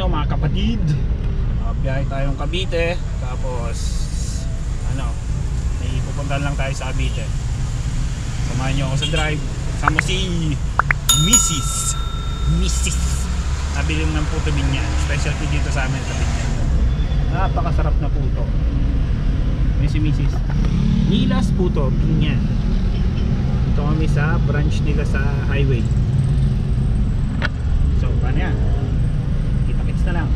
nyo mga kapatid. Biyahe tayong Cavite. Tapos ano, may pupuntahan lang tayo sa Cavite. Samahan nyo ako sa drive. Kasama si Mrs. Nabili ng puto binyan. Specialty dito sa amin sa binyan. Napakasarap na puto. May si Mrs. Nilas Puto Binyan. Dito kami sa branch nila sa highway. So paano yan? Kita-kits na lang.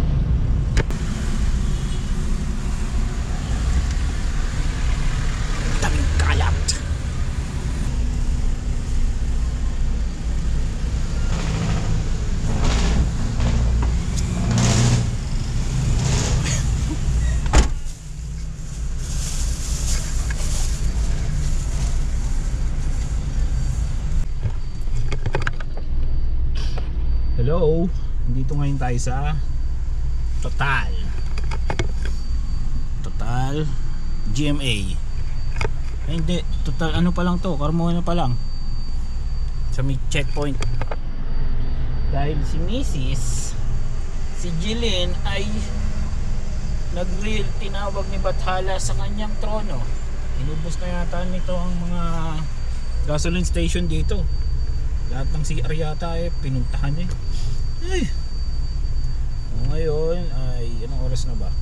Daming kalat. Hello, dito ngayon tayo sa Total GMA. Ay hindi, Total ano pa lang to, Carmona pa lang. Sa may checkpoint. Dahil si Mrs. si Jeline ay nag-reel, tinawag ni Bathala sa kanyang trono. Inubos na yata nito ang mga gasoline station dito. Lahat ng CR yata pinuntahan eh. Ay. Ngayon ay anong oras na ba?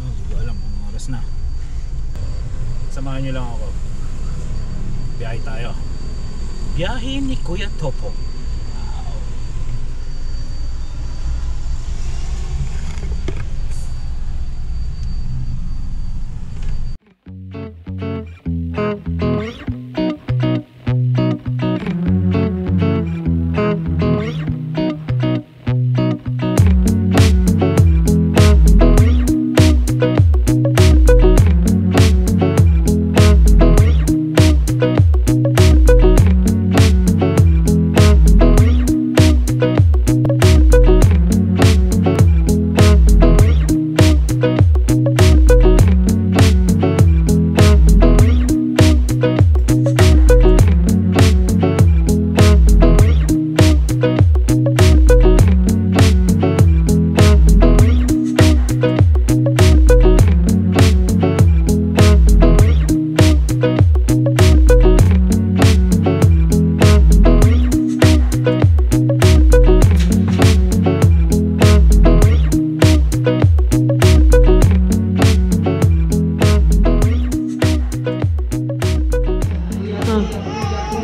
Hindi ko alam anong oras na. Samahan nyo lang ako. Biyahe tayo. Biyahe ni Kuya Topo.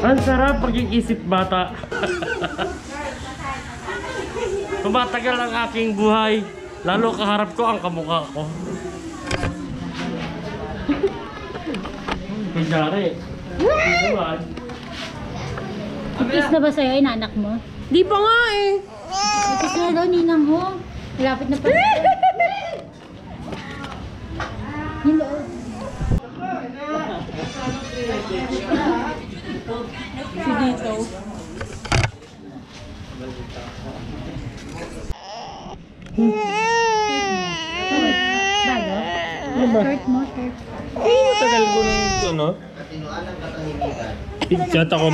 Ang sarap pag-iisip bata. Tumatagal ang aking buhay, lalo kaharap ko ang kamukha ko. Kunyari. Kiss na ba sa'yo, inanak mo? Di pa nga eh. Kiss na daw, ninang mo. Malapit na pa. Hello. Si Dito. Bago? Shirt mo, shirt. Ay, matagal ko nang ito, no? Chat ako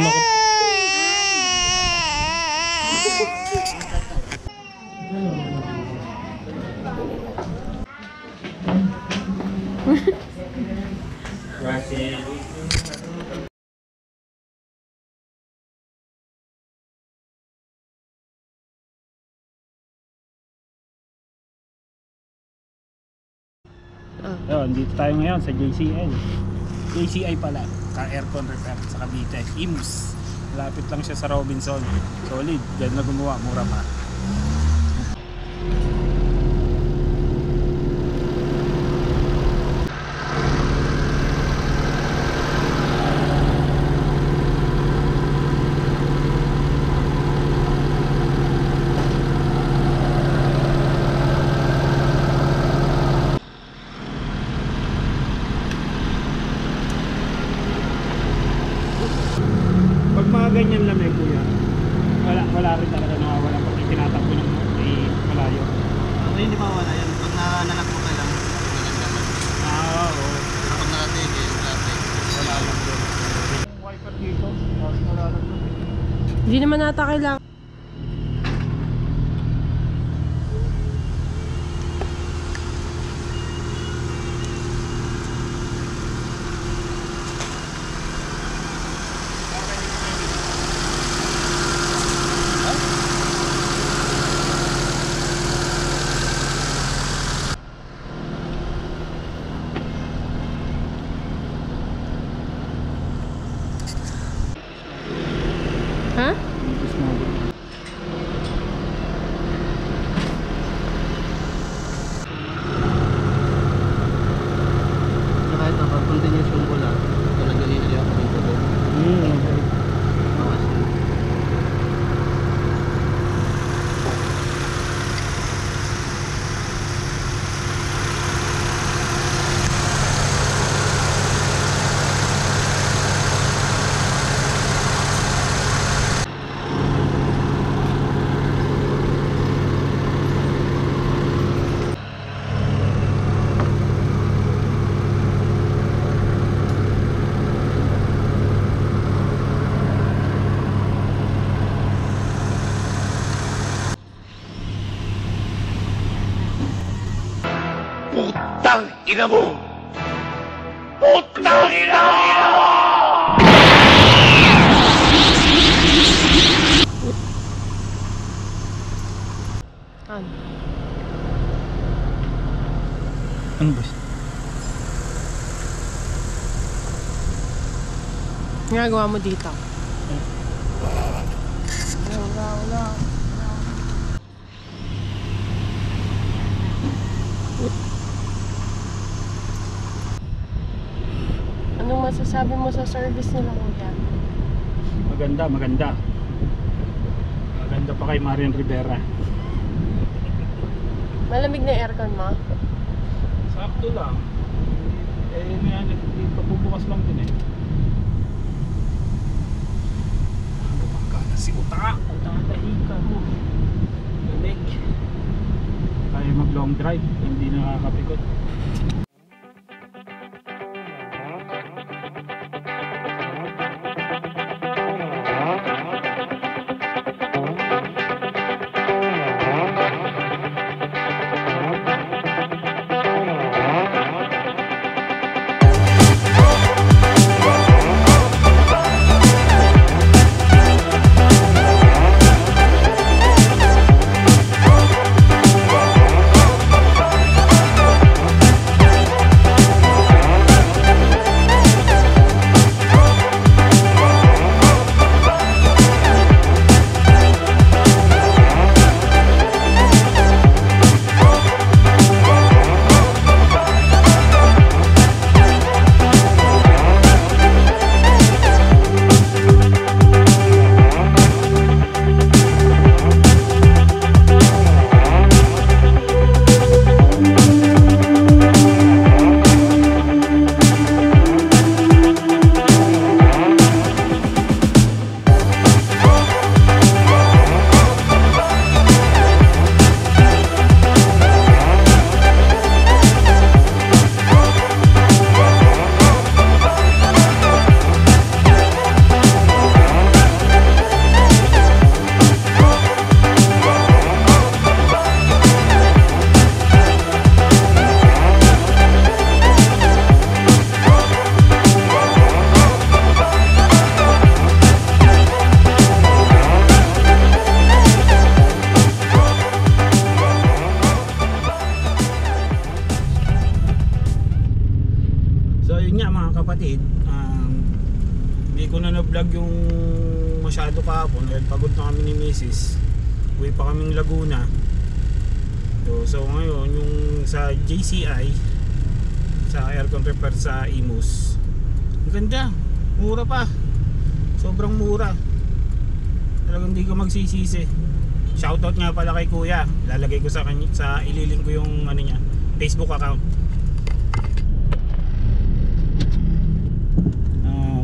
Yun, dito tayo ngayon sa JCL. JCI pala, ka-aircon repair sa Cavite, Imus. Lapit lang siya sa Robinson. Solid, dyan na gumawa, mura pa. Pag mga ganyan lang kuya, wala rin talaga nawawala pag tinatakbo ng malayo. Hindi mawala yan. Pag nananakbo ka lang, nagamdaman. Oo. Kapag nakatigil, Wala lang doon. Yung wiper dito, wala lang doon. Hindi naman nata kailangan. Putang ina mo! Putang ina mo! Ano ba? Ginagawa mo dito. Wala. Anong masasabi mo sa service nila, kuya? Maganda. Maganda pa kay Marian Rivera. Malamig na aircon mo? Sakto lang. May pabubukas lang din eh. Magkana si Uta tahika mo. Lamig. Kaya mag long drive, hindi nakakapikot. Kapatid, hindi ko na na-vlog yung masyado kahapon dahil pagod na kami ni Mrs. Uwi pa kaming Laguna. So ngayon yung sa JCI, sa aircon repair sa Imus, ang ganda, mura pa, sobrang mura, talagang hindi ko magsisisi. Shoutout nga pala kay Kuya, lalagay ko sa ililink ko yung ano niya, Facebook account.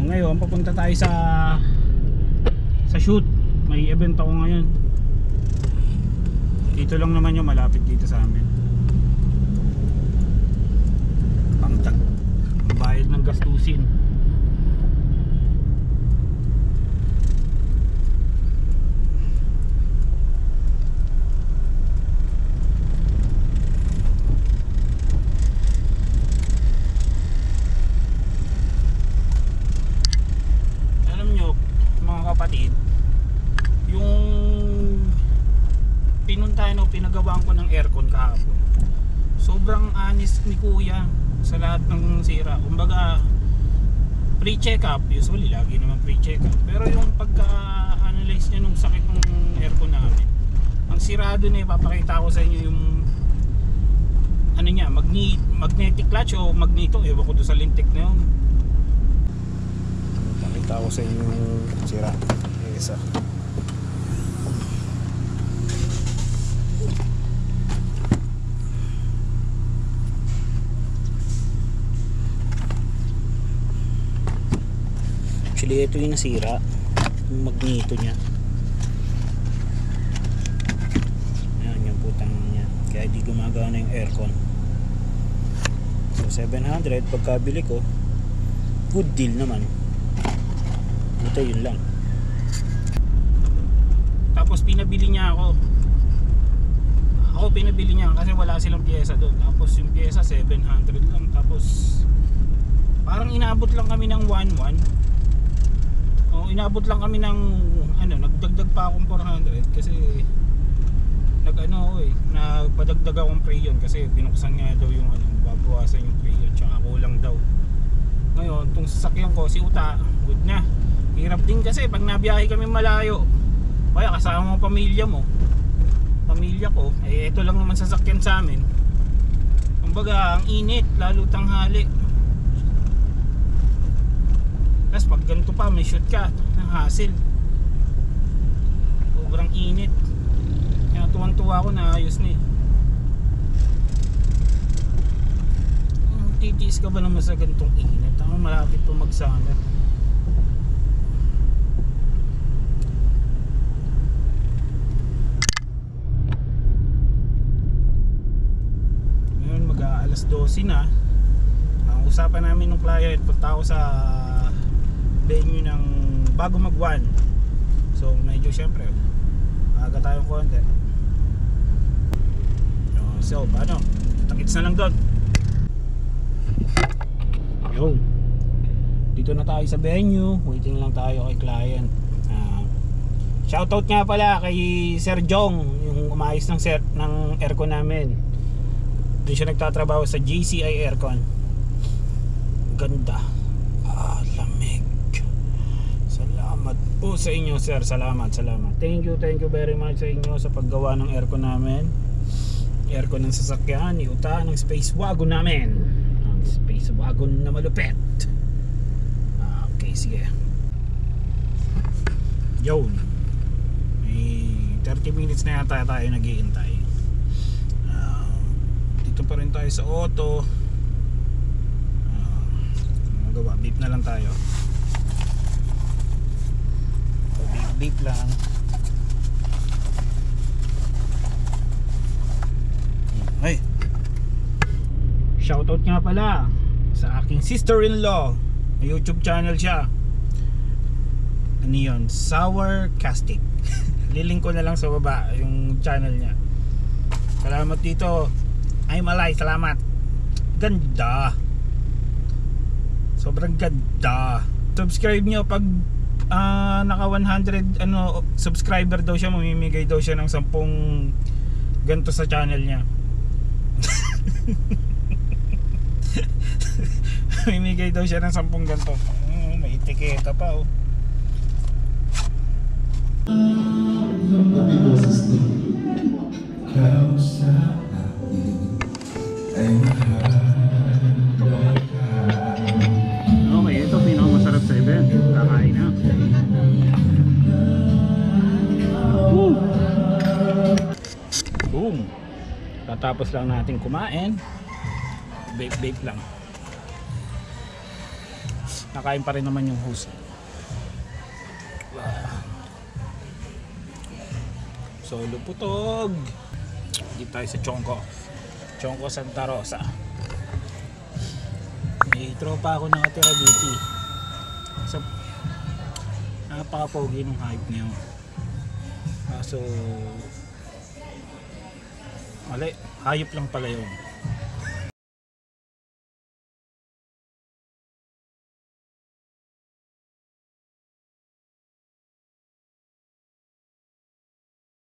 Ngayon papunta tayo sa shoot. May event ako ngayon. Dito lang naman yung malapit dito sa amin. Pangtag bayad ng gastusin. Kapatid, yung pinagawaan ko ng aircon kahapon, sobrang honest ni Kuya sa lahat ng sira. Kumbaga pre-check up, usually lagi naman pre-check up, pero yung pagka-analyze niya nung sakit ng aircon namin, ang sirado na ipapakita ko sa inyo yung ano niya, magnetic clutch o magneto, ewan ko doon sa lintik na yun. Pakita ko sa inyo yung sira. Isa. Actually ito yung nasira, yung magneto nya. Yan yung putang nya, kaya di gumagana yung aircon. So 700 pagkabili ko, good deal naman. Ito yun lang. Tapos pinabili niya ako nabili niya kasi wala silang pyesa doon. Tapos yung pyesa 700 lang. Tapos parang inabot lang kami ng 1,1. O inabot lang kami ng ano, nagdagdag pa akong 400 kasi nagpadagdag akong crayon kasi binuksan nga daw yung ano, babawasan yung crayon tsaka kulang daw. Ngayon, itong sasakyan ko, si Uta, good na. Hirap din kasi pag nabiyahe kami malayo, kaya kasama mo pamilya mo, pamilya ko, eh ito lang naman sasakyan sa amin. Kumbaga, ang init, lalo tanghali. Tapos pag ganito pa, may shoot ka, ng hassle. Sobrang init. Kaya tuwang-tuwa ako na ayos na eh. Titiis ka ba naman sa ganitong init? Ang malapit po mag-summer. Ngayon mag-aalas 12 na. Ang usapan namin ng client, punta ako sa venue ng bago mag-1. So medyo syempre aga tayong konti. So paano? Takits na lang doon. Yo. Dito na tayo sa venue. Waiting lang tayo kay client. Shoutout nga pala kay Sir Jong, yung umayos ng aircon namin. Doon siya nagtatrabaho sa JCI Aircon. Ganda. Lamig. Salamat po sa inyo, sir. Salamat. Thank you very much sa inyo sa paggawa ng aircon namin. Aircon ng sasakyan, ni Uta ng space wagon namin. Ang space wagon na malupit. Okay, sige. Yo. May 30 minutes na yata tayo nag-iintay. Dito pa rin tayo sa auto. Magawa, beep na lang tayo. Beep lang. Ay. Shoutout nga pala sa aking sister-in-law. May YouTube channel siya. Ano yun? Sour Castic. Lilink ko na lang sa baba yung channel niya. Salamat dito. Ay malay, salamat. Ganda. Sobrang ganda. Subscribe nyo pag naka 100 subscriber daw siya, mamimigay daw siya ng 10 ganito sa channel niya. Mamimigay daw siya ng 10 ganito. May etiketa pa oh. Okay, ito pinakamasarap sa event. Kakain na. Boom! Tatapos lang natin kumain. Bake lang. Nakain pa rin naman yung host. Solo putog. Dito tayo sa Chongco Santa Rosa. May tropa ako nakatira dito. So, napaka-pogi nung hype niyo. So, mali, hayop lang pala yun.